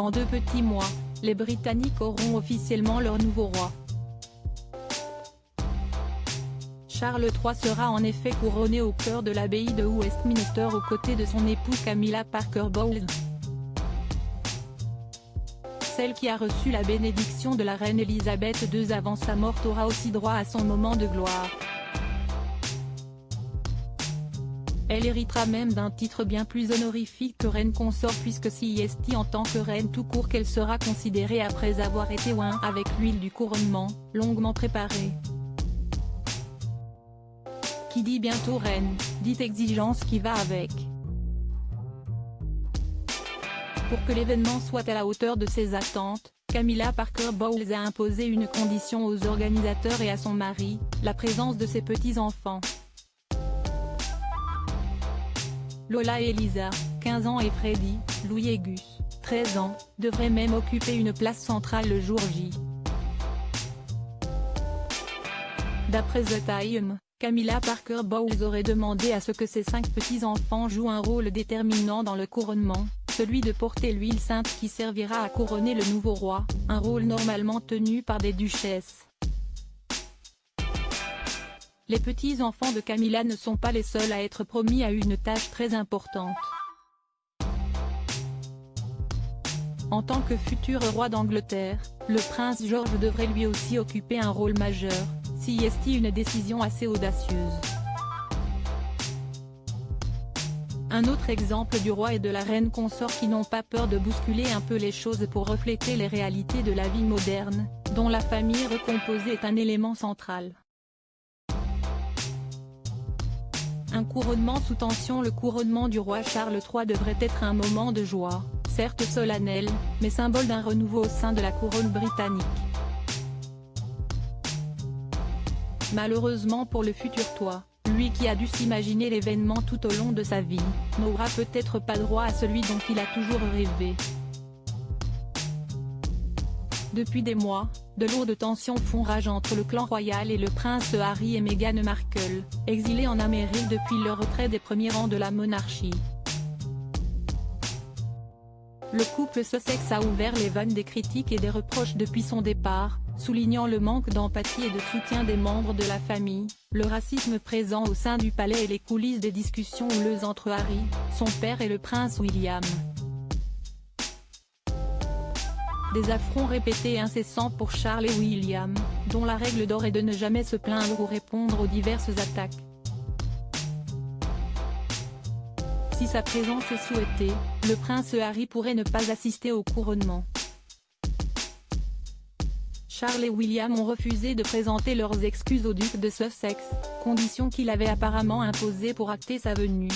Dans 2 petits mois, les Britanniques auront officiellement leur nouveau roi. Charles III sera en effet couronné au cœur de l'abbaye de Westminster aux côtés de son épouse Camilla Parker Bowles. Celle qui a reçu la bénédiction de la reine Elisabeth II avant sa mort aura aussi droit à son moment de gloire. Elle héritera même d'un titre bien plus honorifique que reine consort puisque c'est en tant que reine tout court qu'elle sera considérée après avoir été oint avec l'huile du couronnement, longuement préparée. Qui dit bientôt reine, dit exigence qui va avec. Pour que l'événement soit à la hauteur de ses attentes, Camilla Parker Bowles a imposé une condition aux organisateurs et à son mari, la présence de ses petits-enfants. Lola et Lisa, 15 ans et Freddie, Louis et Gus, 13 ans, devraient même occuper une place centrale le jour J. D'après The Time, Camilla Parker Bowles aurait demandé à ce que ses 5 petits-enfants jouent un rôle déterminant dans le couronnement, celui de porter l'huile sainte qui servira à couronner le nouveau roi, un rôle normalement tenu par des duchesses. Les petits-enfants de Camilla ne sont pas les seuls à être promis à une tâche très importante. En tant que futur roi d'Angleterre, le prince George devrait lui aussi occuper un rôle majeur, c'est une décision assez audacieuse. Un autre exemple du roi et de la reine consort qui n'ont pas peur de bousculer un peu les choses pour refléter les réalités de la vie moderne, dont la famille recomposée est un élément central. Un couronnement sous tension. Le couronnement du roi Charles III devrait être un moment de joie, certes solennel, mais symbole d'un renouveau au sein de la couronne britannique. Malheureusement pour le futur toi, lui qui a dû s'imaginer l'événement tout au long de sa vie, n'aura peut-être pas droit à celui dont il a toujours rêvé. Depuis des mois, de lourdes tensions font rage entre le clan royal et le prince Harry et Meghan Markle, exilés en Amérique depuis leur retrait des premiers rangs de la monarchie. Le couple Sussex a ouvert les vannes des critiques et des reproches depuis son départ, soulignant le manque d'empathie et de soutien des membres de la famille, le racisme présent au sein du palais et les coulisses des discussions houleuses entre Harry, son père et le prince William. Des affronts répétés et incessants pour Charles et William, dont la règle d'or est de ne jamais se plaindre ou répondre aux diverses attaques. Si sa présence est souhaitée, le prince Harry pourrait ne pas assister au couronnement. Charles et William ont refusé de présenter leurs excuses au duc de Sussex, condition qu'il avait apparemment imposée pour acter sa venue.